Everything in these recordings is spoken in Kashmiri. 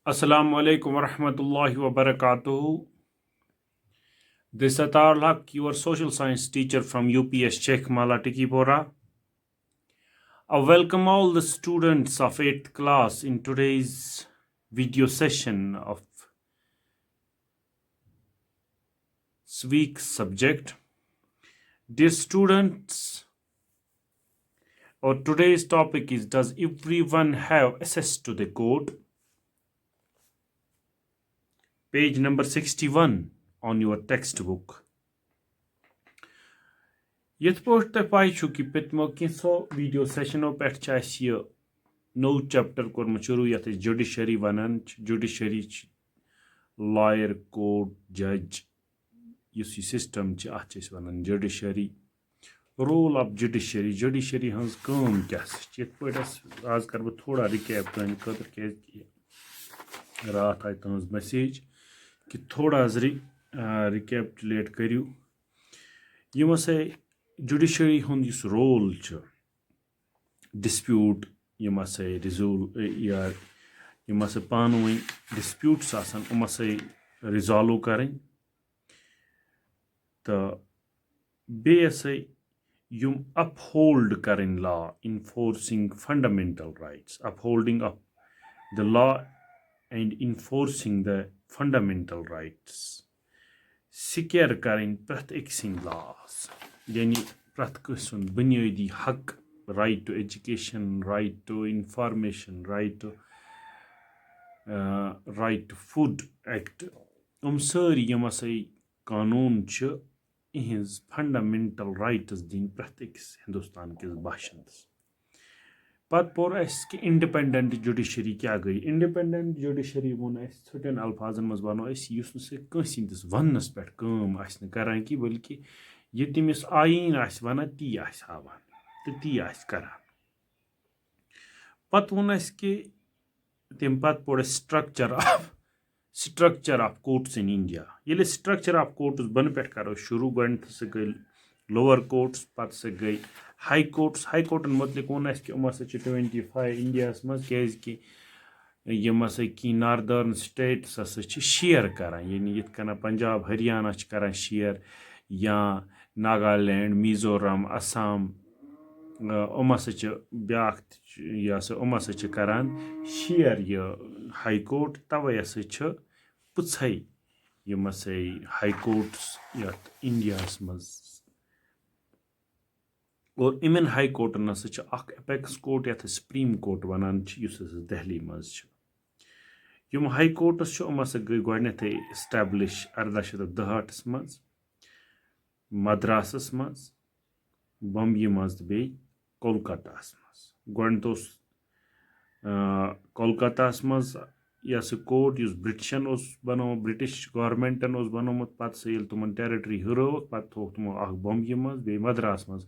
Assalamu alaikum warahmatullahi wabarakatuh. This is Atar Haq, your social science teacher from UPS Sheikh Mala Tikipora. I welcome all the students of 8th class in today's video session of this week's subject. Dear students, our today's topic is, does everyone have access to the code? Page number 61 on your textbook. यथ पोट तक पाई छु कि पितमो किसो वीडियो सेशनो पेट चाहे ये नो चैप्टर कोर्म शुरू यथ जुडिशरी वनन जुडिशरी लॉयर कोर्ट जज युस ये सिस्टम च अथ वनन judiciary role of judiciary judiciary हंस काम क्या यथ पोट आज कर बह थोड़ा रिकैप तुंद खतर क्या रात आय तुज मैसेज कि थोड़ा रिकैपचुलेट करियो यम हसा जुडिशरी हुंद युस रोल डिस्प्यूट यम हसा रिजोल्व या यम हसा पान वन डिस्प्यूट्स आसान उम हसा रिजॉल्व करें तो बे हसा युम अपहोल्ड करें law enforcing fundamental rights upholding of the law and enforcing the fundamental rights secure करें प्रत एक लॉस यानी प्रत कसन बुनियादी हक right to education right to information right to food act सारी यम हसा कानून इहज फंडामेंटल राइट्स दिन प्रत अकिस हिंदुस्तान किस बाशिंदस पत पोर अस कि इंडिपेंडेंट जुडिशरी क्या गई इंडिपेंडेंट जुडिशरी वो छोटन अल्फाजन मज वनो युस कंस हंदिस वनस पे काम करान कि बल्कि ये तमिस आईन वन ती हावान तो ती करान पत वोन कि तम पत पोर structure of courts in India ये स्ट्रक्चर ऑफ कोर्ट्स बन पे करो शुरू गो से गई लोअर कोर्ट्स पत से गई हाई कोर्टन मुतलिक वो कि 25 इंडिया मज कि यम हसा की नार्दर्न स्टेट्स हसा शेयर करान यानी यथ कन पंजाब हरियाणा करान शेयर या नागालैंड मिजोरम असम हसा ब्या यह हसा करान शेयर यह हाई कोर्ट तवे हसा पुछे यम हसा हाई कोर्ट्स यथ इंडिया मज और इमन हाई कोर्टन हसा अपेक्स कोर्ट यथ सुप्रीम कोर्ट वनान दिल्ली मज यम हाई कोर्ट्स हसा गई गोडनेथ एस्टैब्लिश 1862 मज मद्रासस मज बम्बई मज तो बे कोलकाता मज गोडनेथ कोलकाता मज यह कोर्ट ब्रिटिशन बनो ब्रिटिश गवर्नमेंटन बनोमुत पत से तुम टेरिटरी हरवक पत थोक तमो बम्बई मज बे मद्रास मज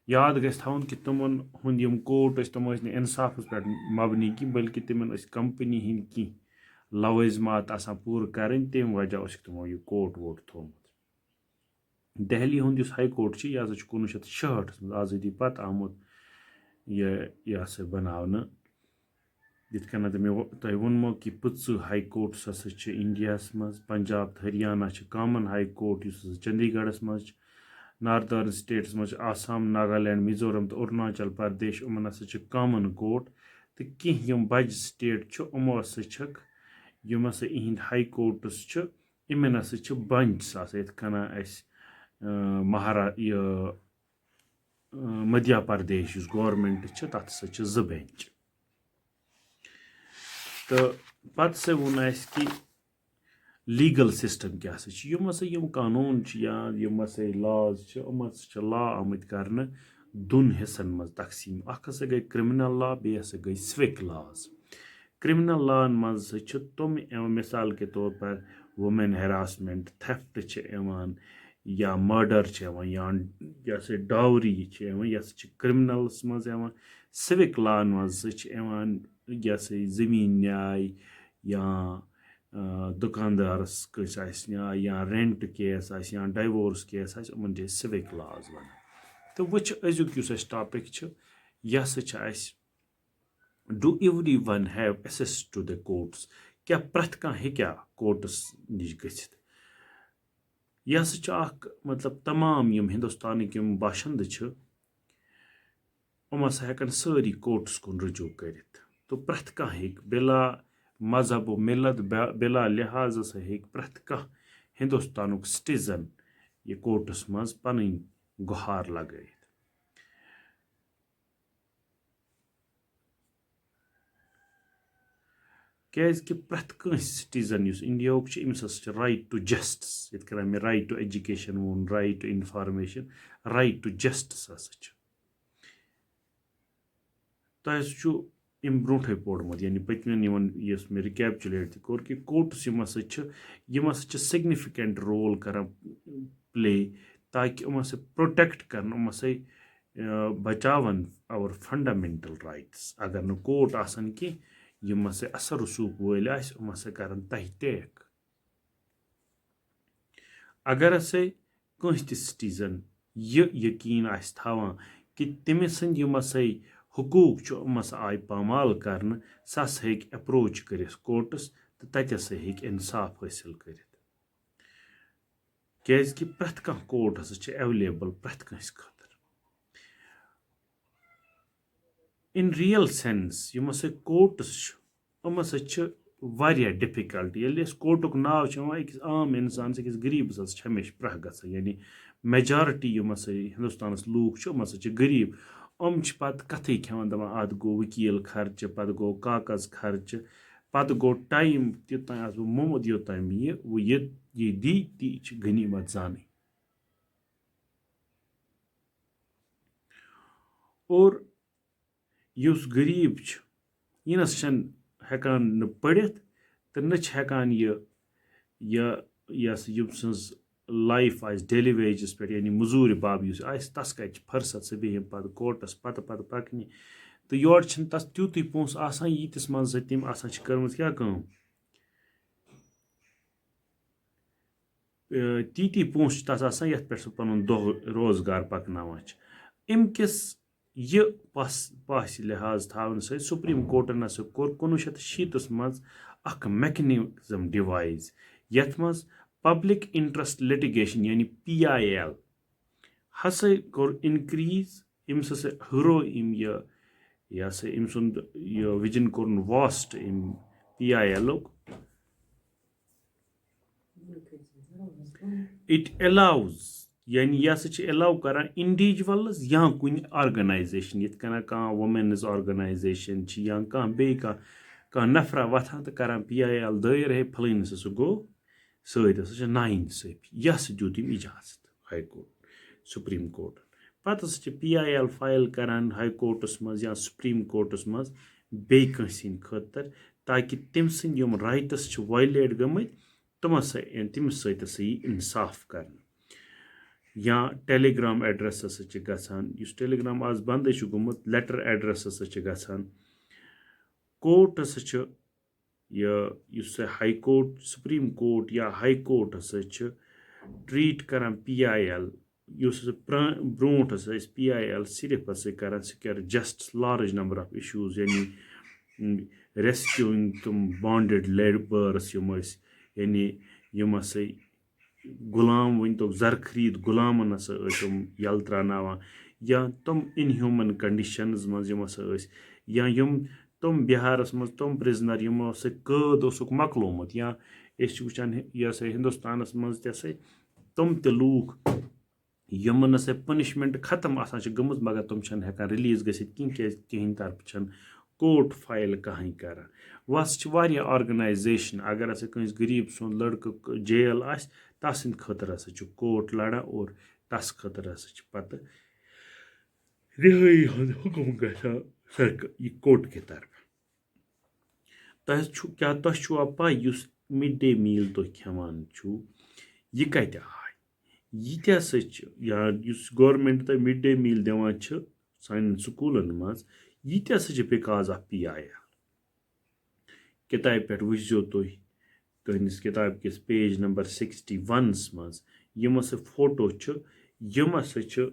याद गस थवन कि तुमन हुंद यम कोर्ट तम इंसाफ पे मबनी की बल्कि तिमन कंपनी हिंद की लवाजमात पूर करें तम वजह तमो यह कोर्ट वोट थोमुत दिल्ली हुंद हाई कोर्ट यह 1966 आज़ादी पत आमुत यह बनावना यथ कन तुम वोनमो कि 25 हाई कोर्ट्स हसा इंडिया मज Punjab Haryana common high court Chandigarh मज नार्दर्न स्टेट्स मज आसाम नागालैंड मिजोरम तो अरुणाचल प्रदेश उमन हसा कॉमन कोर्ट तो कह यम बज स्टेट उमो हसा यम हसा इहंद हाई कोर्ट्स इमन हसा बंच यथ कन मध्य प्रदेश गवर्नमेंट तथ हसा 2 बेंच तो पत से वोन कि लीगल सिस्टम क्या यम हसा यम कानून या यम हसा लॉज लॉ आमत कर दोन हिस्सन मज तकसीम हसा गई क्रिमिनल लॉ बे हसा गई सिविक लॉज क्रिमिनल लॉ मज तुम मिसाल के तौर पर वुमेन हरासमेंट थेफ्ट या मर्डर या जैसे डावरी यह क्रिमिनल्स मज सिविक लॉ मज जैसे ज़मीन न्याय या दुकानदारस कस न्याय या रेंट केस या डिवोर्स केस उमन सिविक लॉज वन तो वो अजुक टॉपिक यह do everyone have access to the courts क्या प्रथ कहाँ हेक्या कोर्टस निश गच्छित यह हसा छ अख मतलब तमाम यम हिंदुस्तानिक यम बाशिंद छ हसा हेकन सारी कोर्टस कुन रुजू करित तो प्रथ कहाँ हेक बिला मजहब व मिलत बिला लिहाज हसा हेक प्रथ कहाँ हिंदुस्तानुक सिटीजन ये कोर्टस मज पन गुहार लगाई क्या प्रथ कंस सिटीजन इंडिया अमिस राइट टू जस्टिस ये कन मे राइट टू एजुकेशन वोन right to information right to justice हसा तुम अम ब्रोटे पोर्मुत यानी पत्मन मे रिकैप्चुलेट कोर कि कोर्ट्स यम हसा सिग्निफिकेंट रोल कर प्ले ताकि हसा प्रोटेक्ट कर बचावन आवर फंडामेंटल राइट्स अगर न कोर्ट आसन कि यम हसा असर रसूख वल हसा कर तह टेक अगर हसा कंस त सिटीजन यह यकीन थवान कि तमिस यम हसा हुकूक हसा आय पामाल कर सह हेक अप्रोच कर कोर्टस तो तत हसा हेक इंसाफ हासिल कर क्या प्रथ कह कोर्ट हसा एवेलेबल प्रथ कंस खतर इन रियल सेंस यम हसा कोर्टस हसा वारिया डिफिकल्ट ये कोर्टुक नाव अकिस आम इंसान अकिस गरीबस हसा हमेशा प्रह गसान यानी मेजॉरिटी यम हसा हिंदुस्तान लूक हसा गरीब पत कथे खेवान दपान अत गो वकील खर्च पत गो कागज खर्च पत गो टाइम तोतान बह मोमद योतान वो ये दी ती गनीमत जान और युस गरीब यनस हेकान न पढ़ित तो न हेकान यह सज लाइफ आज डेली वेजस पे यानी मजूर बाब तस कत फुर्सत सह बह पत कोर्टस पत पकन तो योर तस त्यूत पोस आसान यीतिस मज तम आसान कर्म क्या तीती पोस तस आसान ये पे पन दो रोजगार पकनावान अमकिस यह पास लिहाज थावन सत सुप्रीम कोर्टन हसा कोर 1960 मज अख मैकेनिज्म डिवाइज यथ मज पब्लिक इंटरेस्ट लिटिगेशन यानी PIL हसा कोर इनक्रीज अम्स हसा हुरो यह हसा अम सुंद विजन कोर वास्ट PIL इट अलाउज यानी यह हसा अलाउ कर इंडिविजुअल्स या कुन ऑर्गेनाइजेशन ये कह वुमेन्स ऑर्गेनाइजेशन या कह नफरा वथान तो कर PIL दायर है फलनस सह गो सह नाइंसाफी यह दित इजाजत हाई कोर्ट सुप्रीम कोर्ट पत PIL फाइल करान हाई कोर्टस मज या सुप्रीम कोर्टस मज बेस खतर ताकि तम सम राइट्स वायलेट गमत तमस सत इंसाफ कर या टेलीग्राम एड्रेस हसा गसान टेलीग्राम आज बंद गुमुत लेटर एड्रेस हसा गसान कोर्ट हसा यह हाई कोर्ट सुप्रीम कोर्ट या हाई कोर्ट हसा ट्रीट कर PIL ब्रोट हसा PIL सिर्फ हसा कर सह just large number of issues यानी रेस्क्यूइंग तुम बॉन्डेड लेबर्स यानी यम हसा गुलाम वन तो जर खरीद गुलामन हसा यल त्राना या तुम इनह्यूमन कंडीशंस मज या तुम बिहारस मज तुम प्रिजनर यमो कैद मकलोमुत या वुचान यह हिंदुस्तानस मज तुम लूख यमन पनिशमेंट खत्म आसान गमज मगर तुम हेकान रिलीज गसित तिहंद तरफ कोर्ट फाइल कहीं कर वस ऑर्गेनाइजेशन अगर हसा कंस गरीब सुन लड़क जेल आस तस खतर हसा कोर्ट लड़ा और तस खतर हसा पत रिहाई हंद हुक्म गसान सरकार कोर्ट के तरफ क्या तुआ पाई मिड डे मील तुम खेवान यह कत आय यह हसा या गवर्नमेंट तुम मिड डे मील दिवान सान स्कूलन मज यह हसा बिकॉज ऑफ PIL किताब पे वुचो तुम तुहस किताब किस पेज नंबर 61 मज यम हसा फोटो यम हसा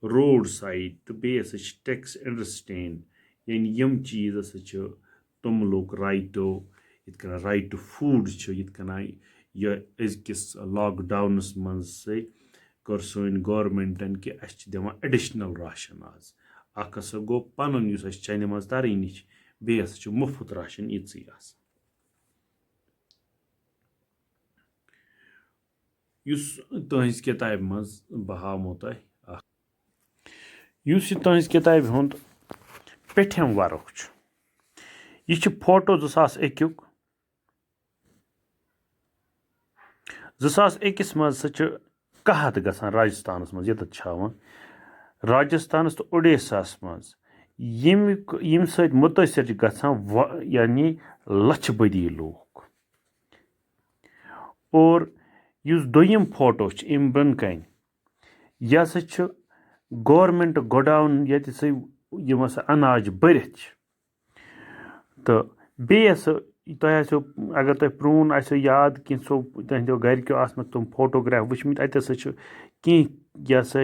रोड साइड तो बे हसा टेक्स अंडरस्टैंड यानी यम चीज हसा तुम लोग राइटो यित कन राइट टू फूड यित कन यह अजकिस लॉकडाउनस मज से कर सोन गवर्नमेंटन कि अस दिवान एडिशनल राशन आज अख हसा गो पनुन युस अस चने मज तरन बे हसा मुफ्त राशन इतसी युस तुहस किताब मज बह हामो तह युस तुहस किताब हुंद पेठम वर्क यह फोटो 2001 2001 मज सा कहत गसान राजस्थान मज ये हावान राजस्थान तो ओडिशा मज यम सत मुतासर गसान यानी लछ बदी लोग और युस दोयम फोटो अम बन कन यह हसा गवर्नमेंट गोडाउन ये यम हसा अनाज भरत तो बे तह अगर तुम प्रून आसो याद कैंसो तहदो गरक्यो आसनक तुम फोटोग्राफ वुचमित अत हसा कह सा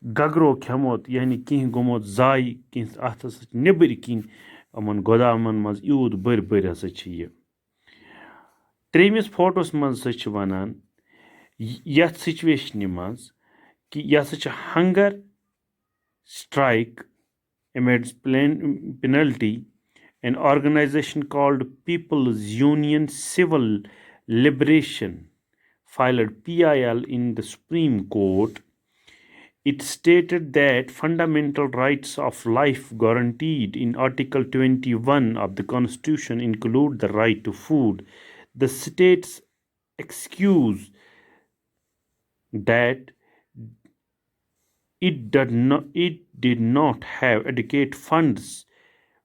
गगरो खेमोत यानी कह गोमुत जाय कह अत हसा नबर किन अमन गोदामन मज यूत बर बर हसा यह त्रेमिस फोटोस मज सा वनान यथ सिचुएशन मज कि यह हसा hunger strike amidst penalty an organization called People's Union Civil Liberation filed PIL in the Supreme Court. It stated that fundamental rights of life guaranteed in Article 21 of the Constitution include the right to food. The state's excuse that it did not have adequate funds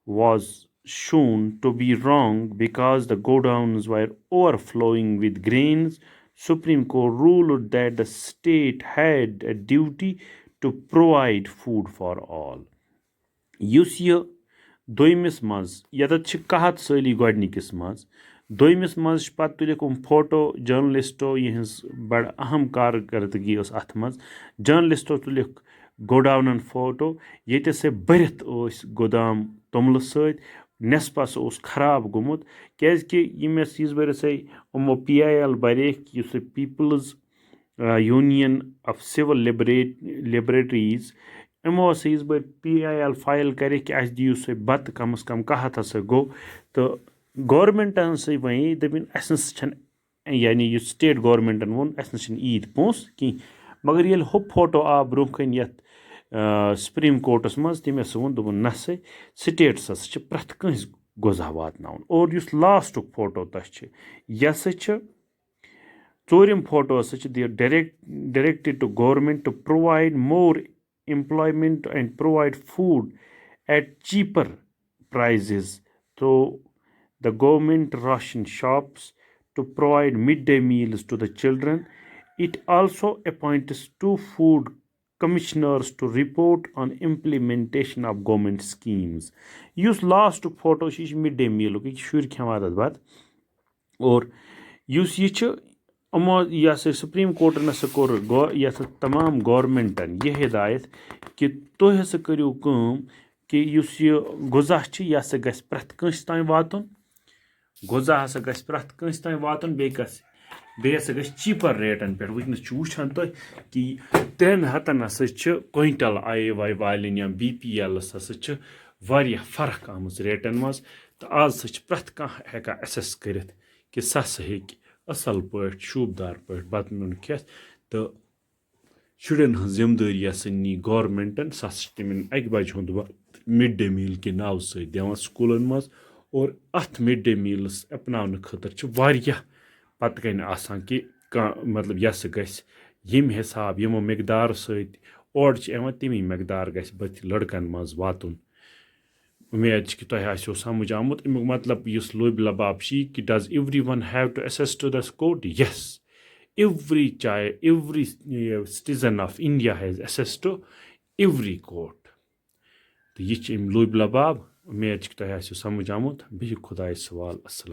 was shown to be wrong because the godowns were overflowing with grains. Supreme Court ruled that the state had a duty to provide food for all. Yus ye दोयमिस मज यत कहत साली गोडनिकिस मज दोयमिस मज पत तुलिक फोटो जर्नलिस्टो यहज बड़ अहम कारकर्दगी अथ मज जर्नलिस्टो तुलिक गोडाउनन फोटो ये से भरत गोदाम तोमल सत नेसपस खराब गोमुत क्या यस बर यमो PIL बरेक peoples union of civil liberties यमो बर PIL फाइल करे कि अस दियो सा बत कम अज कम कहत हसा गो तो गवर्नमेंटन से वन दपिन अस यानी यह स्टेट गवर्नमेंटन वोन अस ईद पोस कह मगर ये हु फोटो आव ब्रोह कन ये सुप्रीम कोर्टस मज तम वोन दोपन न स्टेट्स हसा प्रथ कंस गोजा वातनावन और युस लास्टुक फोटो तह यह हसा चोरिम फोटो हसा directed to government to provide more employment and provide food at cheaper prices through the government ration shops to provide midday meals to the children. It also appoints 2 food commissioners to report on implementation of government schemes. Use last photo is midday meal shur khewan bat और use ये अमो यह सुप्रीम कोर्ट नसा कोर यह तमाम गवर्नमेंटन यह हिदायत कि तुम हसा करियो कम कि युस यह गुजा यह हसा गस प्रथ कंस तान वातुन गुजा हसा गस प्रथ कंस तान वातुन बे हसा गस चीपर रेटन पे वुनस वुचान तुम कि 3 हतन हसा क्विंटल IY वालन या BPL हसा वारिया फर्क आमज रेटन मज तो आज प्रथ कह हेका एसेस करित कि सह हेक असल पे शूबदार पे बत नुन खेत तो शुरन हज जिम्मेदारी हसा नी गवर्नमेंटन सह तमिन 1 बज हुंद मिड डे मील के नाव सत दिवान स्कूलन मज और अथ मिड डे मील्स अपनावन खतर वारिया पत कन आसान कि मतलब यस गस यम हिसाब यमो मकदार सत और तमी मकदार गस बत लड़कन मज वातुन उम्मीद कि तुम आसो समझ आमुत अमुक मतलब इस लोब लबाब कि does everyone have to access to this court yes every citizen of India has access to every court तो यह लोब लबाब उम्मीद कि तुम आसो समझ आमुत बे खुदाय सवाल अस्सलाम